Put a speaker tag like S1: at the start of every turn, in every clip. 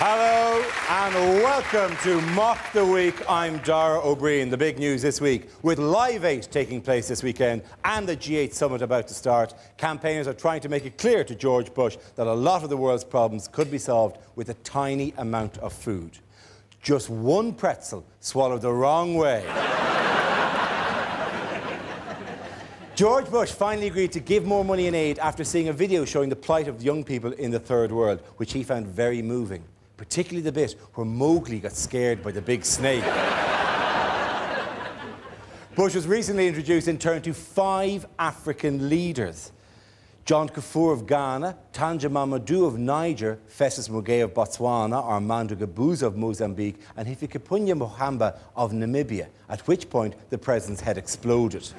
S1: Hello and welcome to Mock the Week. I'm Dara O'Brien. The big news this week, with Live 8 taking place this weekend and the G8 summit about to start, campaigners are trying to make it clear to George Bush that a lot of the world's problems could be solved with a tiny amount of food. Just one pretzel swallowed the wrong way. George Bush finally agreed to give more money in aid after seeing a video showing the plight of young people in the third world, which he found very moving. Particularly the bit where Mowgli got scared by the big snake. Bush was recently introduced in turn to 5 African leaders. John Kafur of Ghana, Tanja Mamadou of Niger, Festus Mogae of Botswana, Armando Guebuza of Mozambique, and Hifikepunye Pohamba of Namibia, at which point the president's head exploded.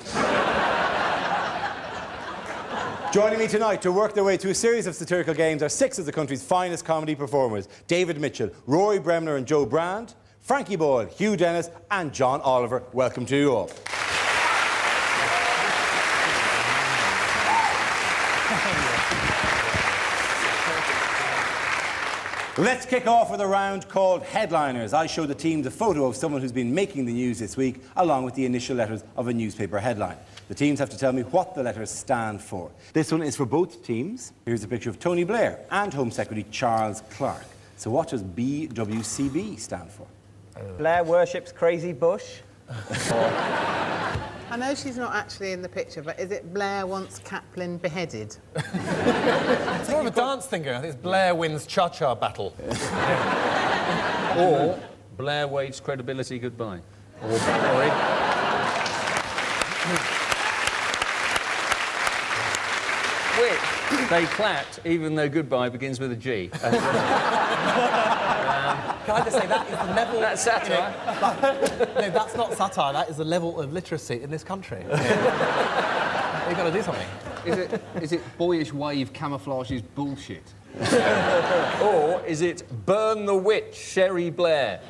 S1: Joining me tonight to work their way through a series of satirical games are 6 of the country's finest comedy performers: David Mitchell, Rory Bremner and Joe Brand, Frankie Boyle, Hugh Dennis and John Oliver. Welcome to you all. Let's kick off with a round called Headliners. I show the team the photo of someone who's been making the news this week, along with the initial letters of a newspaper headline. The teams have to tell me what the letters stand for. This one is for both teams. Here's a picture of Tony Blair and Home Secretary Charles Clarke. So what does BWCB stand for?
S2: Blair worships Crazy Bush.
S3: I know she's not actually in the picture, but is it Blair wants Kaplan beheaded?
S4: It's more of a dance thing going on. I think it's Blair wins Cha-Cha battle.
S5: Or Blair waves credibility goodbye. Or which they clapped, even though goodbye begins with a G.
S4: Can I just say that is the level...
S5: That's satire.
S4: No, that's not satire. That is the level of literacy in this country. You've got to do something.
S6: Is it boyish wave camouflages bullshit?
S5: Or is it burn the witch, Sherry Blair?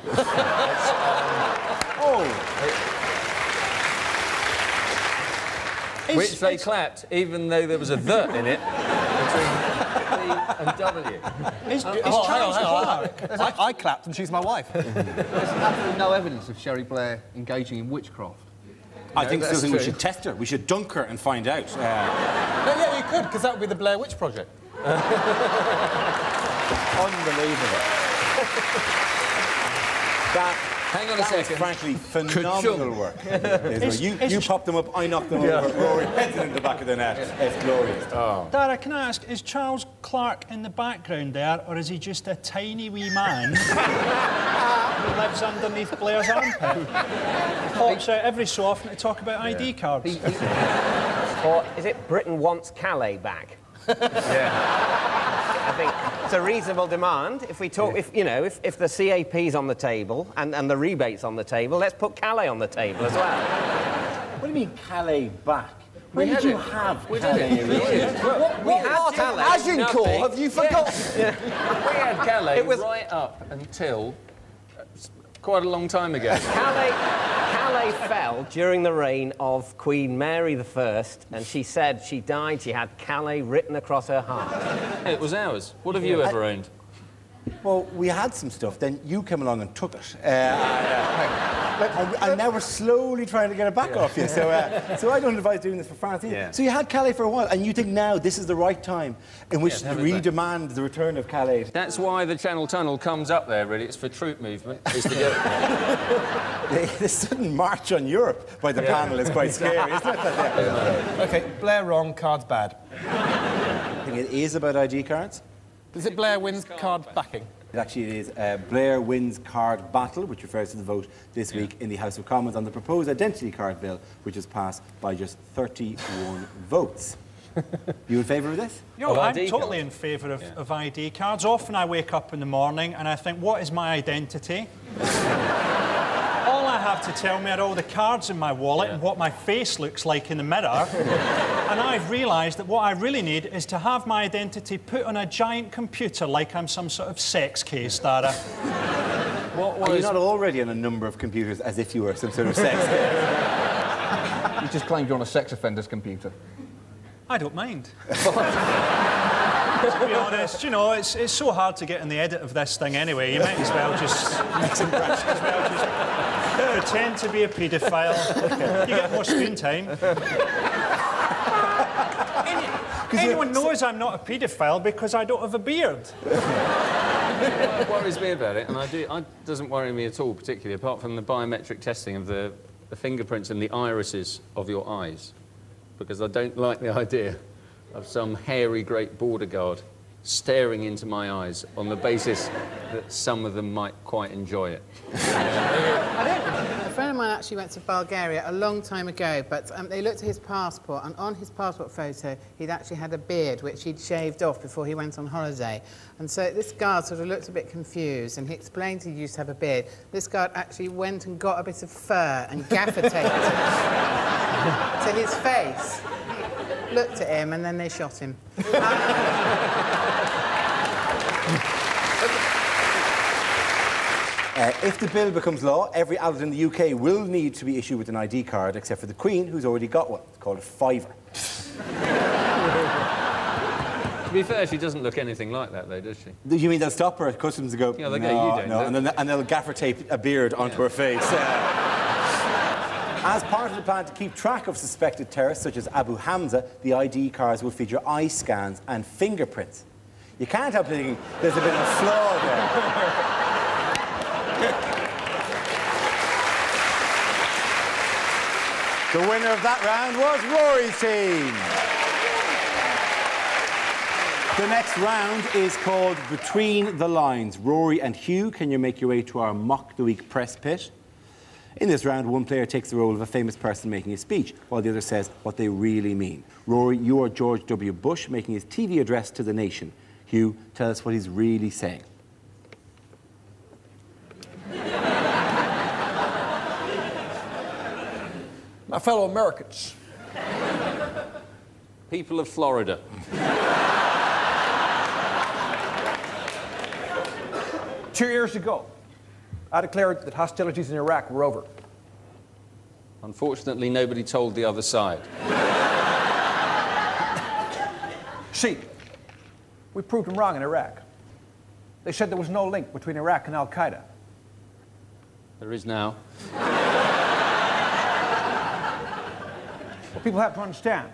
S5: Which they clapped, even though there was a "the" in it between B and W.
S4: Hang on. I clapped and she's my wife.
S6: There's absolutely no evidence of Sherry Blair engaging in witchcraft.
S1: I think we should test her. We should dunk her and find out.
S4: No, yeah, you could, because that would be the Blair Witch Project.
S1: Unbelievable.
S5: Hang on a second.
S1: Frankly, phenomenal work. You pop them up, I knock them over. Rory heads it in the back of the net. It's glorious. Oh.
S7: Dara, can I ask, is Charles Clarke in the background there, or is he just a tiny wee man who lives underneath Blair's armpit? He pops out every so often to talk about ID cards.
S2: Or is it Britain wants Calais back? I think it's a reasonable demand. If we talk, if the CAP's on the table and the rebates on the table, let's put Calais on the table as well.
S1: What do you mean Calais back?
S5: We had Calais.
S2: We had Calais.
S4: Agincourt, have you forgotten?
S5: We had Calais right up until quite a long time ago.
S2: Calais fell during the reign of Queen Mary I, and she said she died, she had Calais written across her heart.
S5: It was ours. What have you ever owned?
S1: Well, we had some stuff, then you came along and took it. And now we're slowly trying to get it back off you, so I don't advise doing this for France either. Yeah. So you had Calais for a while, and you think now this is the right time in which to re-demand the return of Calais.
S5: That's why the Channel Tunnel comes up there, really. It's for troop movement. It's to get...
S1: The sudden march on Europe by the panel is quite scary, isn't it?
S4: OK, Blair wrong, cards bad.
S1: I think it is about ID cards.
S4: Is it Blair wins card backing?
S1: It actually is Blair wins card battle, which refers to the vote this week in the House of Commons on the proposed identity card bill, which was passed by just 31 votes. You in favour of this?
S7: You know,
S5: Of
S7: I'm
S5: ID
S7: totally
S5: cards?
S7: in favour of ID cards. Often I wake up in the morning and I think, what is my identity? All I have to tell me are all the cards in my wallet and what my face looks like in the mirror. And I've realised that what I really need is to have my identity put on a giant computer like I'm some sort of sex case, Dara.
S1: Are you not already on a number of computers as if you were some sort of sex?
S6: You just claimed you're on a sex offender's computer.
S7: I don't mind. To be honest, you know, it's so hard to get in the edit of this thing anyway. You might as well just pretend to be a paedophile. You get more screen time. Anyone knows I'm not a paedophile because I don't have a beard.
S5: What worries me about it, and it doesn't worry me at all particularly, apart from the biometric testing of the fingerprints and the irises of your eyes, because I don't like the idea of some hairy great border guard staring into my eyes on the basis that some of them might quite enjoy it.
S3: A friend of mine actually went to Bulgaria a long time ago, but they looked at his passport, and on his passport photo, he'd actually had a beard, which he'd shaved off before he went on holiday. And so this guard sort of looked a bit confused, and he explained he used to have a beard. This guard actually went and got a bit of fur and gaffer taped it to his face. Looked at him, and then they shot him.
S1: If the bill becomes law, every adult in the UK will need to be issued with an ID card, except for the Queen, who's already got one. It's called a fiver.
S5: To be fair, she doesn't look anything like that, though, does she?
S1: You mean they'll stop her at customs and go,
S5: Yeah, they'll go,
S1: no,
S5: you don't.
S1: no, and they'll gaffer tape a beard onto her face. As part of the plan to keep track of suspected terrorists, such as Abu Hamza, the ID cards will feature eye scans and fingerprints. You can't help thinking there's a bit of a flaw there. The winner of that round was Rory's team. The next round is called Between the Lines. Rory and Hugh, can you make your way to our Mock the Week press pit? In this round, one player takes the role of a famous person making a speech, while the other says what they really mean. Rory, you are George W. Bush making his TV address to the nation. Hugh, tell us what he's really saying.
S6: My fellow Americans.
S5: People of Florida.
S6: 2 years ago, I declared that hostilities in Iraq were over.
S5: Unfortunately, nobody told the other side.
S6: See, we proved them wrong in Iraq. They said there was no link between Iraq and Al-Qaeda.
S5: There is now.
S6: What people have to understand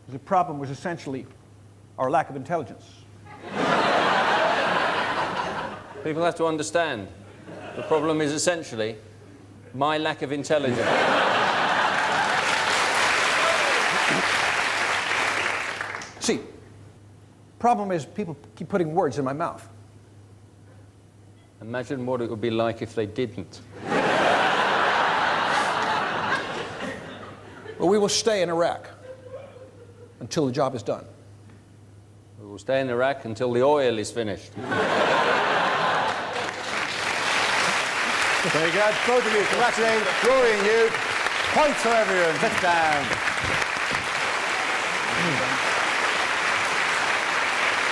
S6: is the problem was essentially our lack of intelligence.
S5: People have to understand. The problem is essentially my lack of intelligence.
S6: See, problem is people keep putting words in my mouth.
S5: Imagine what it would be like if they didn't.
S6: But we will stay in Iraq until the job is done.
S5: We will stay in Iraq until the oil is finished.
S1: Very good. Both of you, congratulations. Rory and you. Points for everyone. Sit down.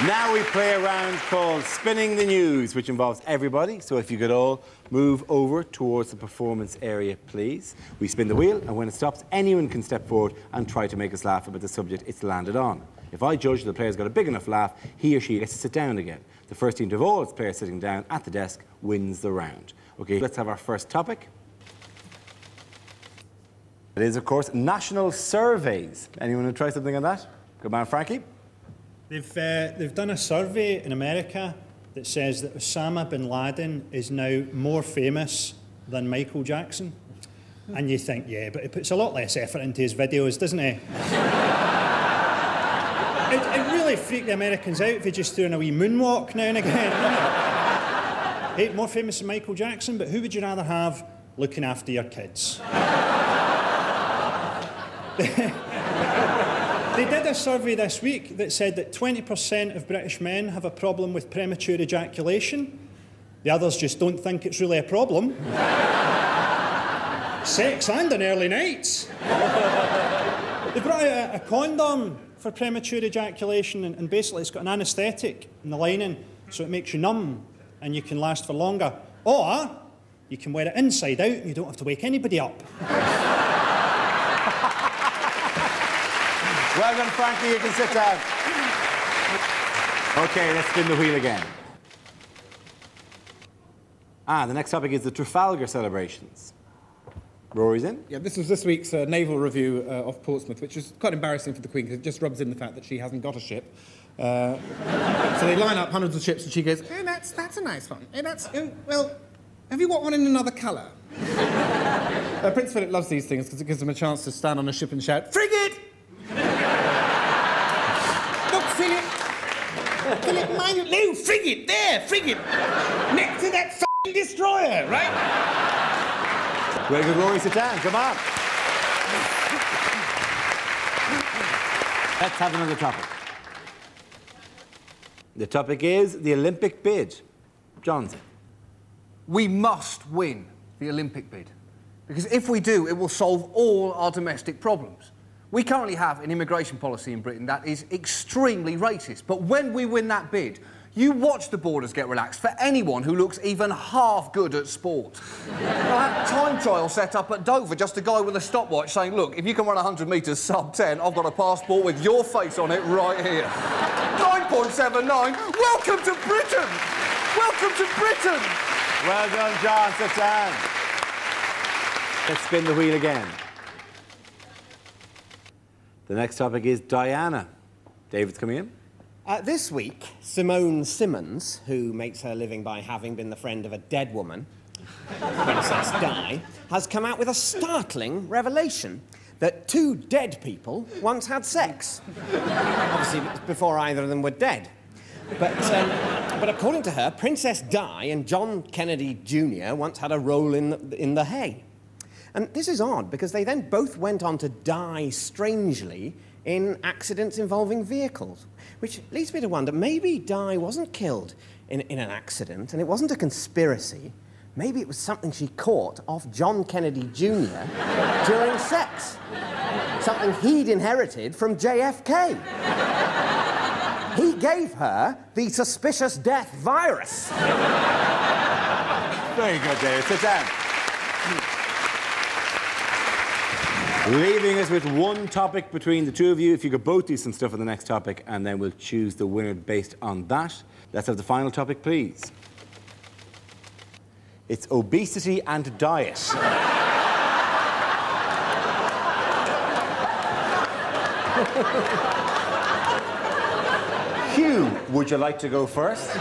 S1: Now we play a round called Spinning the News, which involves everybody. So if you could all move over towards the performance area, please. We spin the wheel, and when it stops, anyone can step forward and try to make us laugh about the subject it's landed on. If I judge the player's got a big enough laugh, he or she gets to sit down again. The first team to have all its players sitting down at the desk wins the round. OK, let's have our first topic. It is, of course, national surveys. Anyone want to try something on that? Good man, Frankie.
S7: They've done a survey in America that says that Osama bin Laden is now more famous than Michael Jackson. And you think, yeah, but he puts a lot less effort into his videos, doesn't he? It really freaked the Americans out if he just threw in a wee moonwalk now and again, wouldn't it? Hey, more famous than Michael Jackson, but who would you rather have looking after your kids? They did a survey this week that said that 20% of British men have a problem with premature ejaculation. The others just don't think it's really a problem. Sex and on early nights. They brought out a condom for premature ejaculation, and basically it's got an anaesthetic in the lining, so it makes you numb and you can last for longer. Or you can wear it inside out and you don't have to wake anybody up.
S1: Well done, Frankie. You can sit down. OK, let's spin the wheel again. The next topic is the Trafalgar celebrations. Rory's in.
S8: Yeah, this was this week's naval review of Portsmouth, which is quite embarrassing for the Queen because it just rubs in the fact that she hasn't got a ship. So they line up hundreds of ships and she goes, "Hey, that's a nice one. Hey, well, have you got one in another colour?" Prince Philip loves these things because it gives him a chance to stand on a ship and shout, "Frigate!" Look, Philip, mind you, no, frigate, there, frigate, next to that f***ing destroyer, right?
S1: Very good, Rory, sit down, come on. Let's have another topic. The topic is the Olympic bid. Johnson.
S4: We must win the Olympic bid. Because if we do, it will solve all our domestic problems. We currently have an immigration policy in Britain that is extremely racist. But when we win that bid, you watch the borders get relaxed for anyone who looks even half good at sport. I had time trial set up at Dover, just a guy with a stopwatch saying, "Look, if you can run 100 metres sub-10, I've got a passport with your face on it right here." 9.79, welcome to Britain! Welcome to Britain!
S1: Well done, John, sit down. Let's spin the wheel again. The next topic is Diana. David's coming in.
S2: This week, Simone Simmons, who makes her living by having been the friend of a dead woman, Princess Di, has come out with a startling revelation that two dead people once had sex. Obviously, before either of them were dead. But according to her, Princess Di and John Kennedy Jr. once had a roll in the hay. And this is odd, because they then both went on to die strangely in accidents involving vehicles, which leads me to wonder, maybe Di wasn't killed in an accident, and it wasn't a conspiracy. Maybe it was something she caught off John Kennedy Jr. during sex. Something he'd inherited from JFK. He gave her the suspicious death virus.
S1: Very good, David. Sit down. Leaving us with one topic between the two of you. If you could both do some stuff on the next topic, and then we'll choose the winner based on that. Let's have the final topic, please. It's obesity and diet. Hugh, would you like to go first?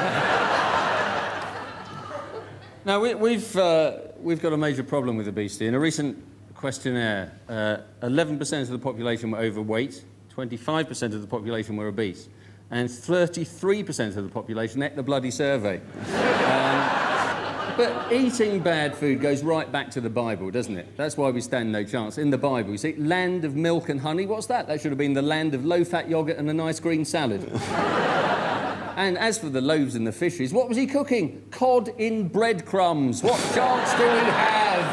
S5: Now, we've got a major problem with obesity. In a recent questionnaire, 11% of the population were overweight, 25% of the population were obese, and 33% of the population ate the bloody survey. But eating bad food goes right back to the Bible, doesn't it? That's why we stand no chance. In the Bible, you see, land of milk and honey, what's that? That should have been the land of low-fat yoghurt and a nice green salad. And as for the loaves and the fishes, what was he cooking? Cod in breadcrumbs. What chance do we have?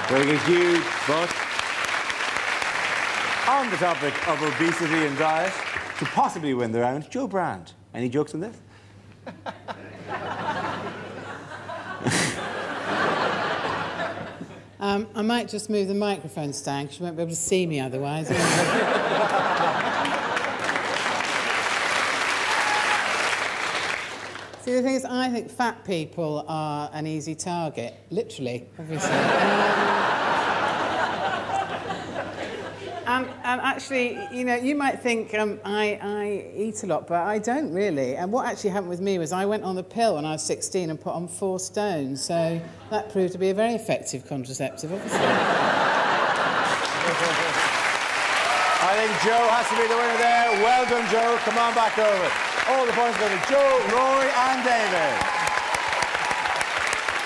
S1: Very good, Hugh. But on the topic of obesity and diet, to possibly win the round, Joe Brand. Any jokes on this?
S3: I might just move the microphone stand because you won't be able to see me otherwise. See, the thing is, I think fat people are an easy target, literally, obviously. And actually, you know, you might think I eat a lot, but I don't really. And what actually happened with me was I went on the pill when I was 16 and put on 4 stone, so that proved to be a very effective contraceptive, obviously.
S1: I think Joe has to be the winner there. Well done, Joe. Come on back over. All the points go to Joe, Rory and David.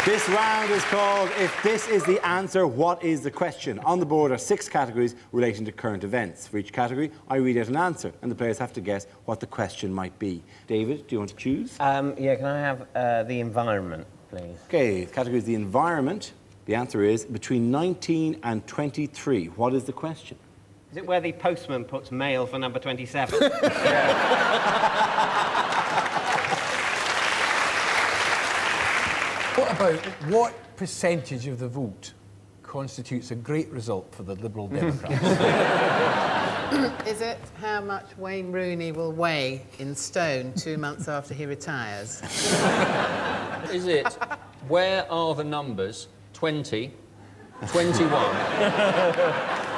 S1: This round is called If This Is the Answer, What Is the Question? On the board are 6 categories relating to current events. For each category, I read out an answer, and the players have to guess what the question might be. David, do you want to choose?
S2: Yeah, can I have the environment, please?
S1: OK, the category is the environment. The answer is between 19 and 23. What is the question?
S2: Is it where the postman puts mail for number 27?
S6: What percentage of the vote constitutes a great result for the Liberal Democrats?
S3: Is it how much Wayne Rooney will weigh in stone 2 months after he retires?
S5: Is it where are the numbers 20, 21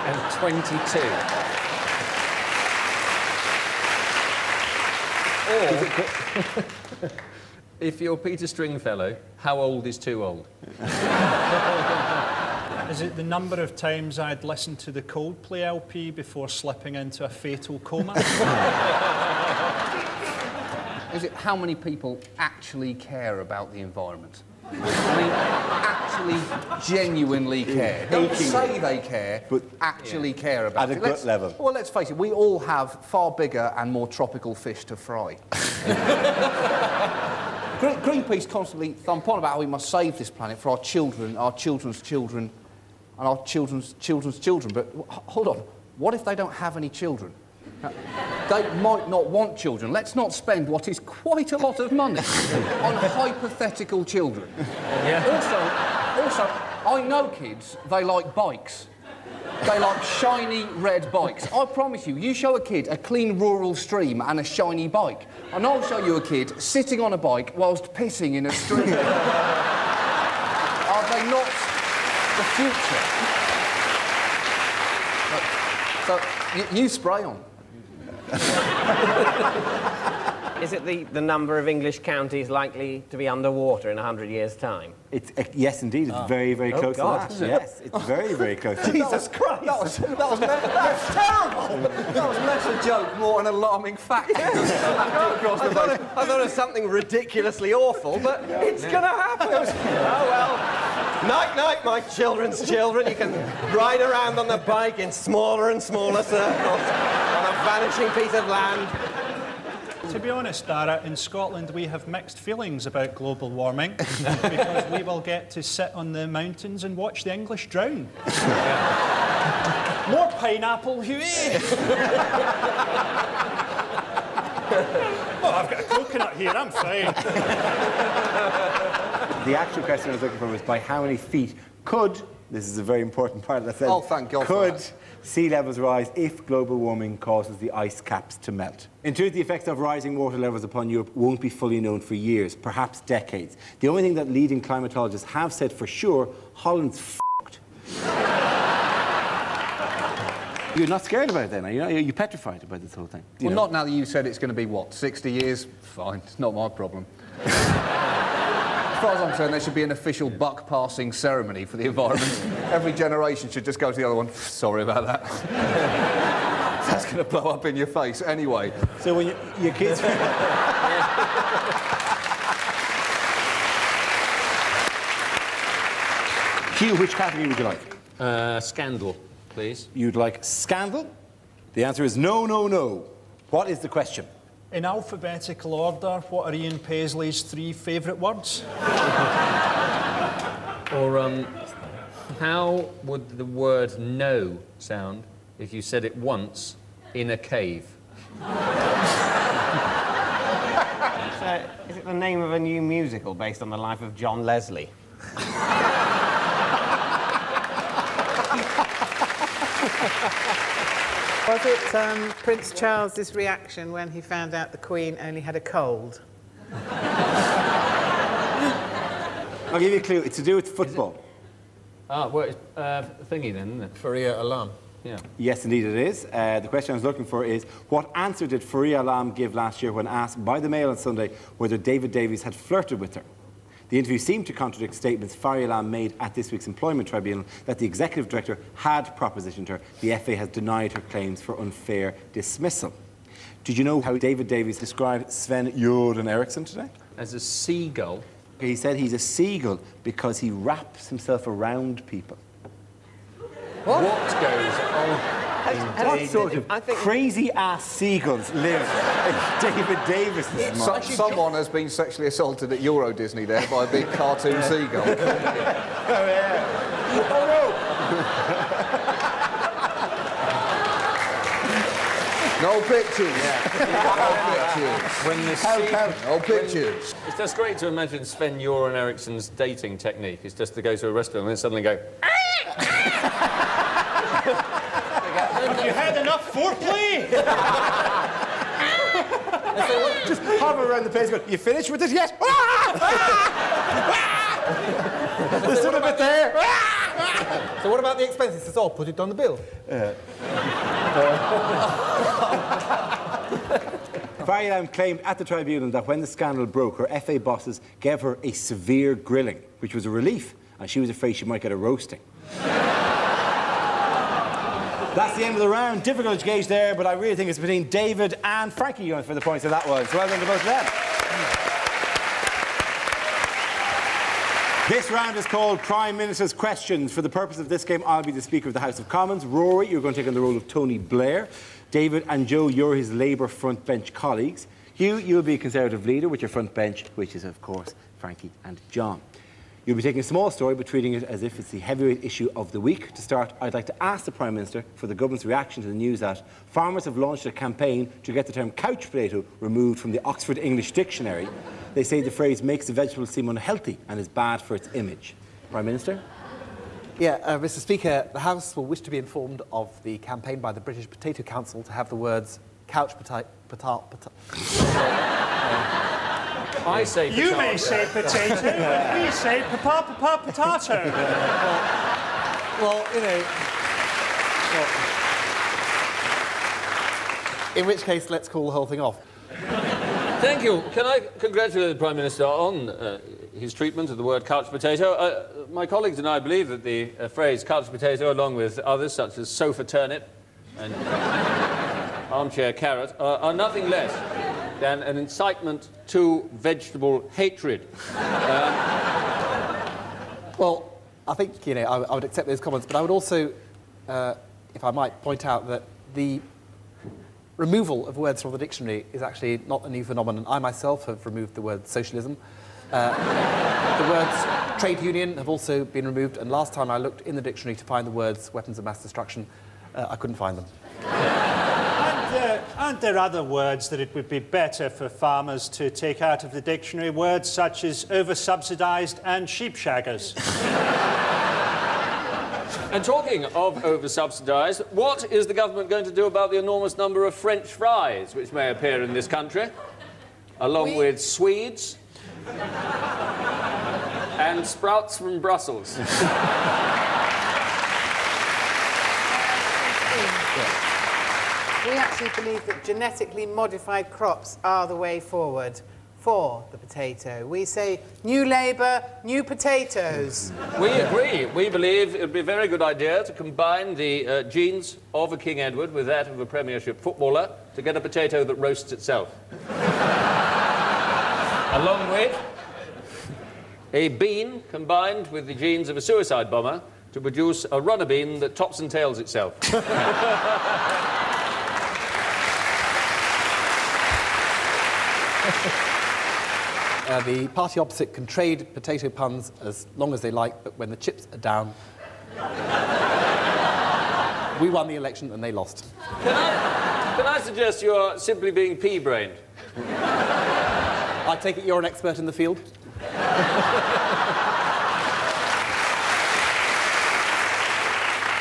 S5: and 22? Or, if you're Peter Stringfellow, how old is too old?
S7: Is it the number of times I'd listened to the Coldplay LP before slipping into a fatal coma?
S4: Is it how many people actually care about the environment? I mean, actually, genuinely care. Don't say they care, but actually care about it.
S1: At a gut level.
S4: Well, let's face it, we all have far bigger and more tropical fish to fry. Greenpeace constantly thump on about how we must save this planet for our children, our children's children, and our children's children's children. But hold on, what if they don't have any children? They might not want children. Let's not spend what is quite a lot of money on hypothetical children. Yeah. Also, I know kids, they like bikes. They like shiny red bikes. I promise you, you show a kid a clean rural stream and a shiny bike, and I'll show you a kid sitting on a bike whilst pissing in a stream. Are they not the future? So you spray on.
S2: Is it the number of English counties likely to be underwater in 100 years' time?
S1: It's, yes, indeed. It's very, very close
S2: God.
S1: to that. Yes, it's very, very close to that.
S2: Jesus Christ!
S4: That's terrible! That was less a joke, more an alarming fact.
S2: I thought it was something ridiculously awful, but it's gonna happen. Oh, well. Night-night, my children's children. You can ride around on the bike in smaller and smaller circles on a vanishing piece of land.
S7: To be honest, Dara, in Scotland we have mixed feelings about global warming because we will get to sit on the mountains and watch the English drown. More pineapple, Huey! Oh, I've got a coconut here, I'm fine.
S1: The actual question I was looking for was by how many feet could, this is a very important part of the sentence,
S4: oh, thank God for
S1: could
S4: that.
S1: sea levels rise if global warming causes the ice caps to melt? In truth, the effects of rising water levels upon Europe won't be fully known for years, perhaps decades. The only thing that leading climatologists have said for sure, Holland's f***ed. You're not scared about it then, are you? Are you petrified about this whole thing?
S4: Well, not now that you said it's going to be, what, 60 years? Fine, it's not my problem. As far as I'm concerned, there should be an official buck-passing ceremony for the environment. Every generation should just go to the other one. Sorry about that. That's going to blow up in your face anyway.
S1: So when your kids... Hugh, which category would you like?
S5: Scandal, please.
S1: You'd like scandal? The answer is no, no, no. What is the question?
S7: In alphabetical order, what are Ian Paisley's 3 favourite words?
S5: Or, how would the word no sound if you said it once in a cave?
S2: Is it the name of a new musical based on the life of John Leslie?
S3: Was it Prince Charles's reaction when he found out the Queen only had a cold?
S1: I'll give you a clue. It's to do with football.
S5: Ah, well, it's thingy then, isn't it?
S6: Faria Alam.
S5: Yeah.
S1: Yes, indeed it is. The question I was looking for is, what answer did Faria Alam give last year when asked by the Mail on Sunday whether David Davies had flirted with her? The interview seemed to contradict statements Faria Alam made at this week's Employment Tribunal that the executive director had propositioned her. The FA has denied her claims for unfair dismissal. Did you know how David Davies described Sven Göran Eriksson today?
S5: As a seagull
S1: He said he's a seagull because he wraps himself around people.
S5: What goes on?
S1: What sort of crazy-ass seagulls live in David Davis's mind?
S6: Someone has been sexually assaulted at Euro Disney there by a big cartoon seagull.
S1: Oh, yeah. Oh,
S6: no! No pictures.
S5: When the
S6: No pictures.
S5: It's just great to imagine Sven-Göran Eriksson's dating technique. It's just to go to a restaurant and then suddenly go...
S7: Have you had enough foreplay?
S1: just hover around the place going, you finished with it yet? There's still a bit there.
S8: So what about the expenses? It's all put it on the bill.
S1: Barry Lamb claimed at the tribunal that when the scandal broke, her FA bosses gave her a severe grilling, which was a relief, and she was afraid she might get a roasting. That's the end of the round. Difficult to gauge there, but I really think it's between David and Frankie going for the points of that one. So well done to both of them. This round is called Prime Minister's Questions. For the purpose of this game, I'll be the Speaker of the House of Commons. Rory, you're going to take on the role of Tony Blair. David and Joe, you're his Labour front bench colleagues. Hugh, you'll be a Conservative leader with your front bench, which is, of course, Frankie and John. You'll be taking a small story but treating it as if it's the heavyweight issue of the week. To start, I'd like to ask the Prime Minister for the government's reaction to the news that farmers have launched a campaign to get the term couch potato removed from the Oxford English Dictionary. They say the phrase makes the vegetable seem unhealthy and is bad for its image. Prime Minister?
S9: Yeah, Mr. Speaker, the House will wish to be informed of the campaign by the British Potato Council to have the words couch potato...
S5: I say potato.
S7: You may say potato, but we say potato.
S9: Well, you know... Well, in which case, let's call the whole thing off.
S5: Thank you. Can I congratulate the Prime Minister on his treatment of the word couch potato? My colleagues and I believe that the phrase couch potato, along with others such as sofa turnip and armchair carrot, are nothing less than an incitement to vegetable hatred.
S9: Well, I think, you know, I would accept those comments, but I would also, if I might, point out that the removal of words from the dictionary is actually not a new phenomenon. I myself have removed the word socialism. The words trade union have also been removed, and last time I looked in the dictionary to find the words weapons of mass destruction, I couldn't find them.
S7: Aren't there other words that it would be better for farmers to take out of the dictionary? Words such as over-subsidised and sheep-shaggers.
S5: And talking of over-subsidised, what is the government going to do about the enormous number of French fries which may appear in this country, along with Swedes and sprouts from Brussels?
S3: We actually believe that genetically modified crops are the way forward for the potato. We say, new Labour, new potatoes.
S5: We agree. We believe it would be a very good idea to combine the genes of a King Edward with that of a Premiership footballer to get a potato that roasts itself. Along with a bean combined with the genes of a suicide bomber to produce a runner bean that tops and tails itself.
S9: The party opposite can trade potato puns as long as they like, but when the chips are down, we won the election and they lost.
S5: Can I suggest you are simply being pea-brained?
S9: I take it you're an expert in the field?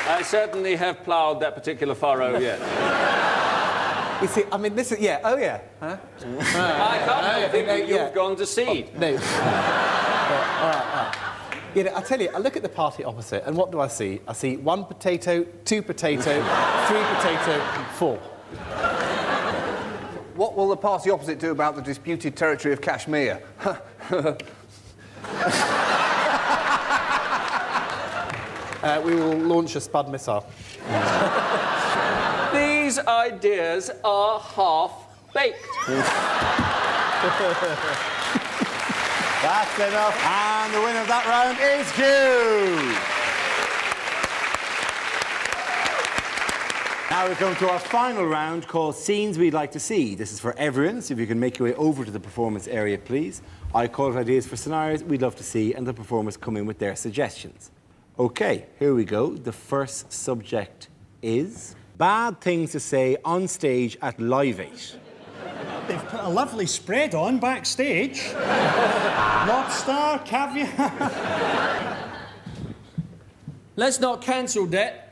S5: I certainly have ploughed that particular furrow yet.
S9: You see, I mean, this is... Yeah, oh, yeah. Huh?
S5: I can't think that you've gone to seed.
S9: No. All right. You know, I tell you, I look at the party opposite, and what do I see? I see 1 potato, 2 potato, 3 potato, 4.
S6: What will the party opposite do about the disputed territory of Kashmir?
S9: We will launch a Spud missile.
S5: These ideas are half-baked.
S1: That's enough. And the winner of that round is Hugh. Now we come to our final round called Scenes We'd Like to See. This is for everyone, so if you can make your way over to the performance area, please. I call it ideas for scenarios we'd love to see, and the performers come in with their suggestions. OK, here we go. The first subject is bad things to say on stage at Live 8.
S7: They've put a lovely spread on backstage. Lobster, caviar.
S10: Let's not cancel debt.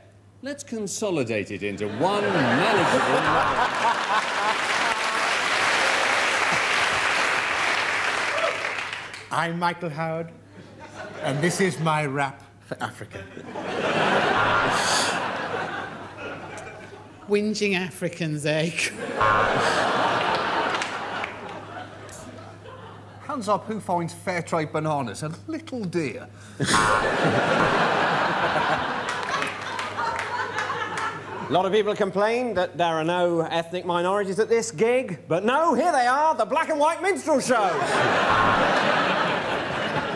S10: Let's consolidate it into one manageable level.
S8: I'm Michael Howard, and this is my rap for Africa.
S3: Whinging Africans, eh?
S4: Hands up who finds fair trade bananas a little dear.
S2: A lot of people complain that there are no ethnic minorities at this gig, but no, here they are, the Black and White Minstrel Show.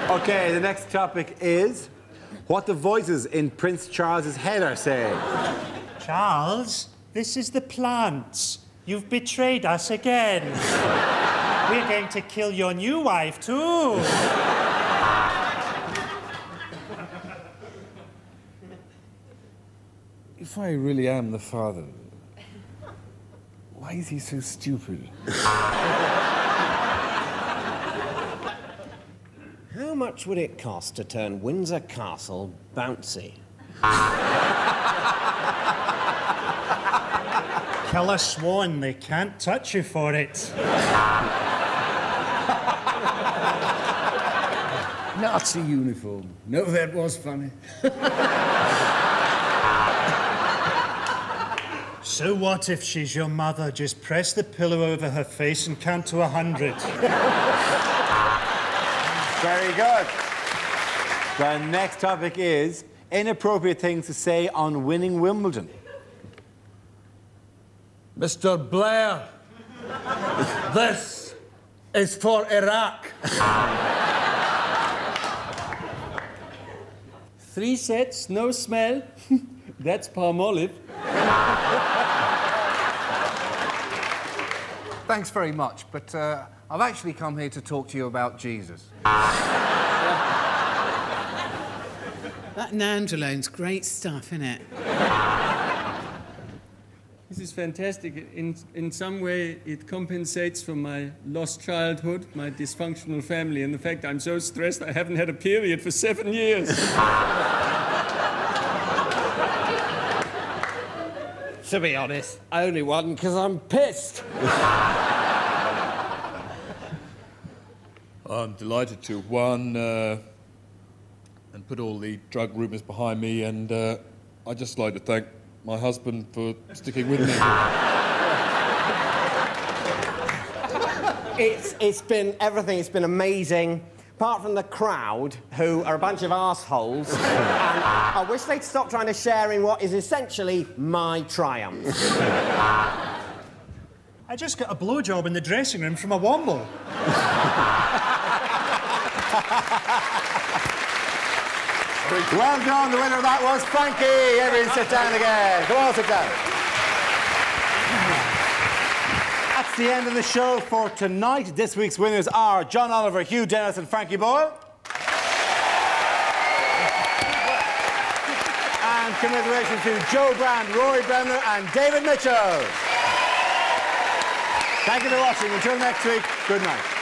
S1: OK, the next topic is what the voices in Prince Charles's head are saying.
S7: Charles, this is the plants. You've betrayed us again. We're going to kill your new wife, too.
S11: If I really am the father, why is he so stupid?
S2: How much would it cost to turn Windsor Castle bouncy?
S7: Kill a swan, they can't touch you for it.
S11: Nazi uniform. No, that was funny.
S7: So what if she's your mother? Just press the pillow over her face and count to 100.
S1: Very good. The next topic is inappropriate things to say on winning Wimbledon.
S11: Mr. Blair, this is for Iraq.
S10: 3 sets, no smell. That's Palmolive.
S4: Thanks very much, but I've actually come here to talk to you about Jesus.
S3: That nandrolone's great stuff, isn't it?
S10: This is fantastic. In some way, it compensates for my lost childhood, my dysfunctional family, and the fact I'm so stressed I haven't had a period for 7 years.
S2: To be honest, I only won because I'm pissed.
S11: I'm delighted to have won and put all the drug rumours behind me, and I'd just like to thank my husband for sticking with me.
S2: It's been everything. It's been amazing. Apart from the crowd, who are a bunch of arseholes, and I wish they'd stop trying to share in what is essentially my triumph.
S7: I just got a blowjob in the dressing room from a womble.
S1: Well done. The winner of that was Frankie. Everyone sit down again. Come on, sit down. That's the end of the show for tonight. This week's winners are John Oliver, Hugh Dennis and Frankie Boyle. And commiserations to Joe Brand, Rory Bremner and David Mitchell. Thank you for watching. Until next week, good night.